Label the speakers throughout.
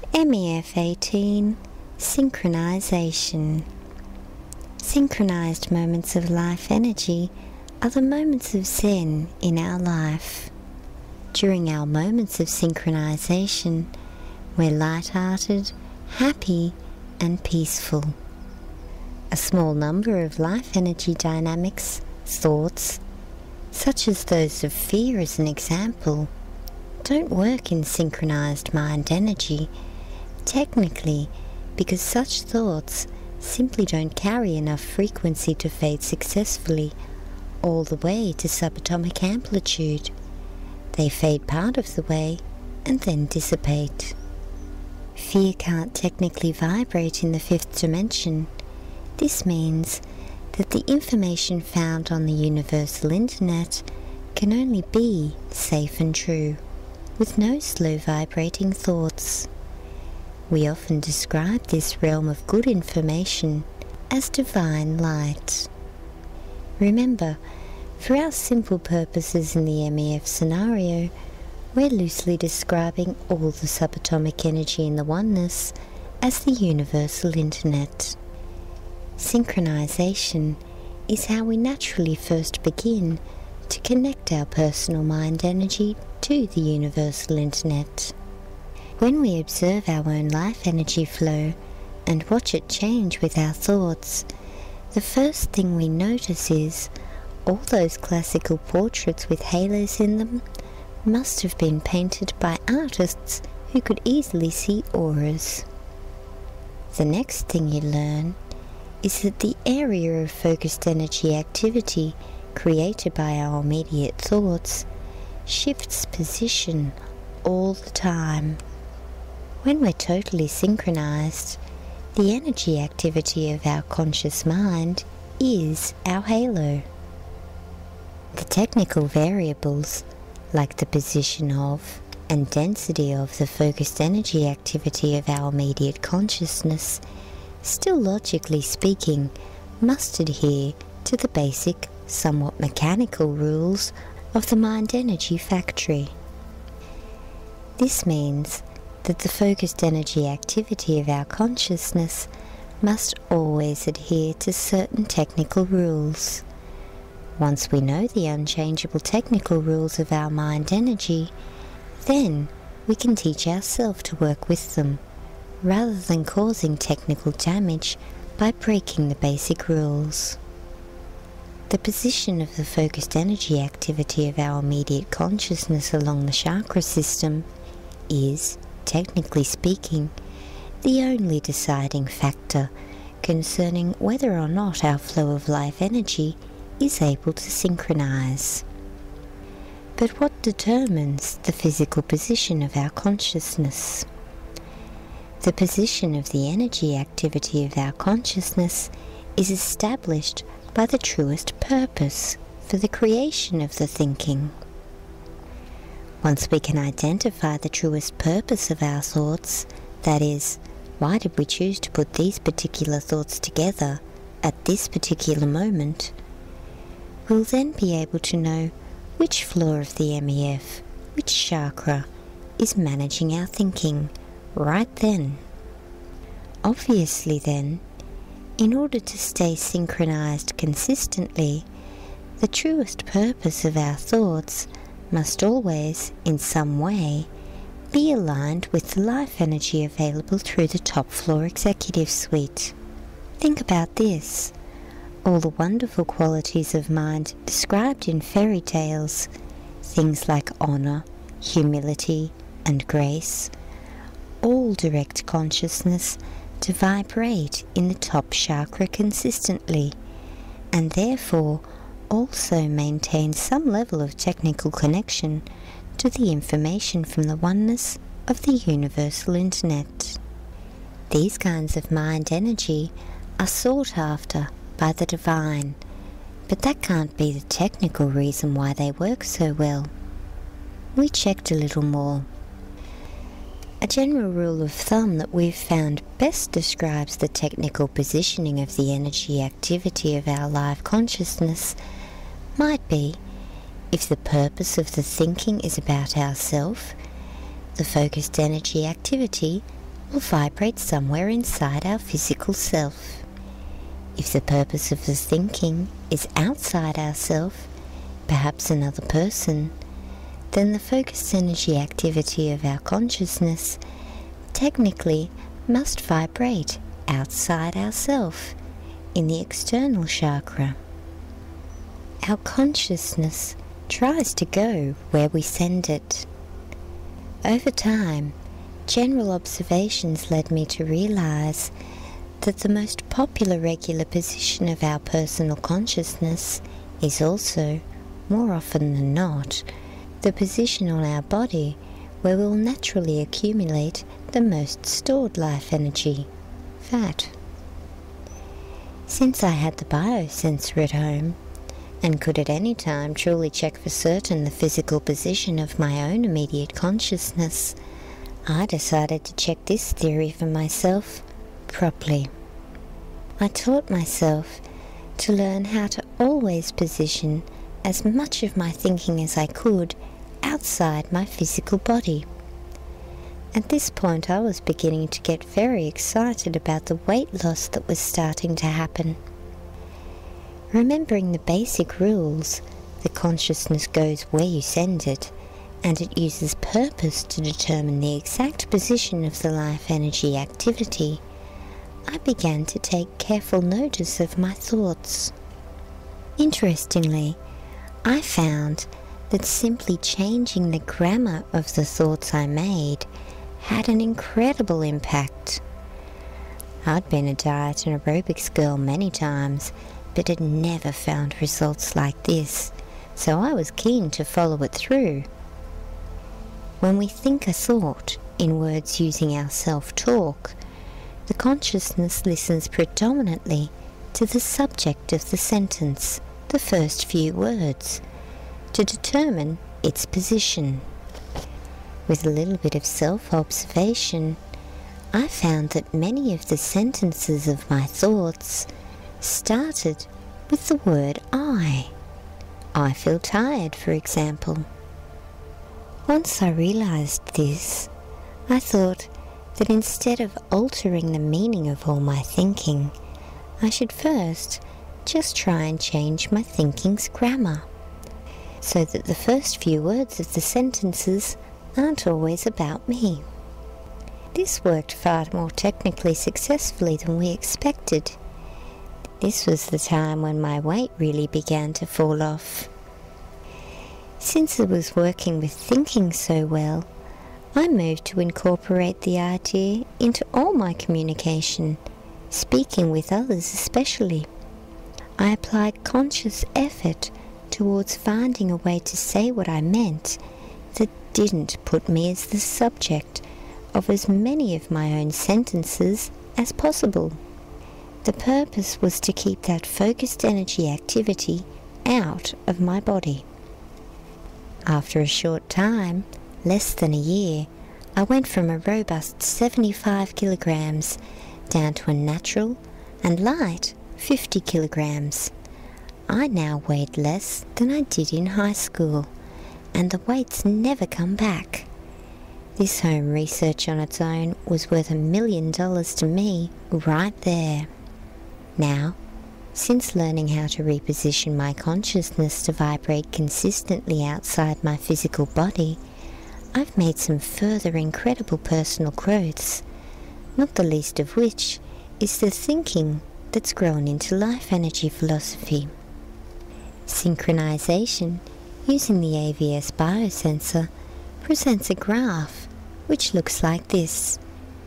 Speaker 1: MEF 18 Synchronisation. Synchronised moments of life energy are the moments of Zen in our life. During our moments of synchronisation, we're light-hearted, happy and peaceful. A small number of life energy dynamics, thoughts, such as those of fear as an example, don't work in synchronised mind energy, technically because such thoughts simply don't carry enough frequency to fade successfully all the way to subatomic amplitude. They fade part of the way and then dissipate. Fear can't technically vibrate in the fifth dimension. This means that the information found on the universal internet can only be safe and true, with no slow vibrating thoughts. We often describe this realm of good information as divine light. Remember, for our simple purposes in the MEF scenario, we're loosely describing all the subatomic energy in the oneness as the universal internet. Synchronisation is how we naturally first begin to connect our personal mind energy to the universal internet. When we observe our own life energy flow and watch it change with our thoughts, the first thing we notice is all those classical portraits with halos in them must have been painted by artists who could easily see auras. The next thing you learn is that the area of focused energy activity created by our immediate thoughts shifts position all the time. When we're totally synchronized, the energy activity of our conscious mind is our halo. The technical variables, like the position of and density of the focused energy activity of our immediate consciousness, still logically speaking, must adhere to the basic, somewhat mechanical rules of the mind energy factory. This means that the focused energy activity of our consciousness must always adhere to certain technical rules. Once we know the unchangeable technical rules of our mind energy, then we can teach ourselves to work with them, rather than causing technical damage by breaking the basic rules. The position of the focused energy activity of our immediate consciousness along the chakra system is, technically speaking, the only deciding factor concerning whether or not our flow of life energy is able to synchronize. But what determines the physical position of our consciousness? The position of the energy activity of our consciousness is established by the truest purpose for the creation of the thinking. Once we can identify the truest purpose of our thoughts, that is, why did we choose to put these particular thoughts together at this particular moment, we'll then be able to know which floor of the MEF, which chakra, is managing our thinking right then. Obviously then, in order to stay synchronized consistently, the truest purpose of our thoughts must always, in some way, be aligned with the life energy available through the top floor executive suite. Think about this. All the wonderful qualities of mind described in fairy tales, things like honor, humility, and grace, all direct consciousness to vibrate in the top chakra consistently, and therefore also maintain some level of technical connection to the information from the oneness of the universal internet. These kinds of mind energy are sought after by the divine, but that can't be the technical reason why they work so well. We checked a little more. A general rule of thumb that we've found best describes the technical positioning of the energy activity of our live consciousness might be, if the purpose of the thinking is about ourself, the focused energy activity will vibrate somewhere inside our physical self. If the purpose of the thinking is outside ourself, perhaps another person, then the focused energy activity of our consciousness technically must vibrate outside ourself, in the external chakra. Our consciousness tries to go where we send it. Over time, general observations led me to realize that the most popular regular position of our personal consciousness is also, more often than not, the position on our body where we'll naturally accumulate the most stored life energy, fat. Since I had the biosensor at home, and could at any time truly check for certain the physical position of my own immediate consciousness, I decided to check this theory for myself properly. I taught myself to learn how to always position as much of my thinking as I could outside my physical body. At this point I was beginning to get very excited about the weight loss that was starting to happen. Remembering the basic rules, the consciousness goes where you send it, and it uses purpose to determine the exact position of the life energy activity, I began to take careful notice of my thoughts. Interestingly, I found that simply changing the grammar of the thoughts I made had an incredible impact. I'd been a diet and aerobics girl many times, but had never found results like this, so I was keen to follow it through. When we think a thought in words using our self-talk, the consciousness listens predominantly to the subject of the sentence, the first few words, to determine its position. With a little bit of self-observation, I found that many of the sentences of my thoughts started with the word I. I feel tired, for example. Once I realized this, I thought that instead of altering the meaning of all my thinking, I should first just try and change my thinking's grammar, so that the first few words of the sentences aren't always about me. This worked far more technically successfully than we expected. This was the time when my weight really began to fall off. Since it was working with thinking so well, I moved to incorporate the idea into all my communication, speaking with others especially. I applied conscious effort towards finding a way to say what I meant that didn't put me as the subject of as many of my own sentences as possible. The purpose was to keep that focused energy activity out of my body. After a short time, less than a year, I went from a robust 75 kilograms down to a natural and light 50 kilograms. I now weighed less than I did in high school, and the weight's never come back. This home research on its own was worth $1 million to me right there. Now, since learning how to reposition my consciousness to vibrate consistently outside my physical body, I've made some further incredible personal growths, not the least of which is the thinking that's grown into life energy philosophy. Synchronisation, using the AVS biosensor, presents a graph which looks like this,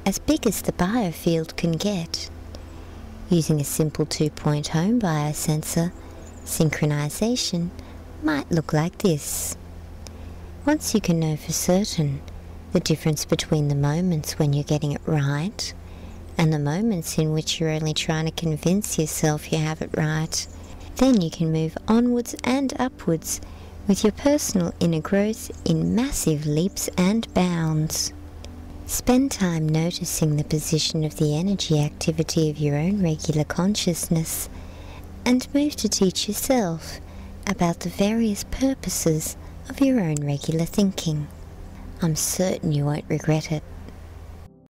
Speaker 1: as big as the biofield can get. Using a simple 2-point home biosensor, synchronisation might look like this. Once you can know for certain the difference between the moments when you're getting it right and the moments in which you're only trying to convince yourself you have it right, then you can move onwards and upwards with your personal inner growth in massive leaps and bounds. Spend time noticing the position of the energy activity of your own regular consciousness, and move to teach yourself about the various purposes of your own regular thinking. I'm certain you won't regret it.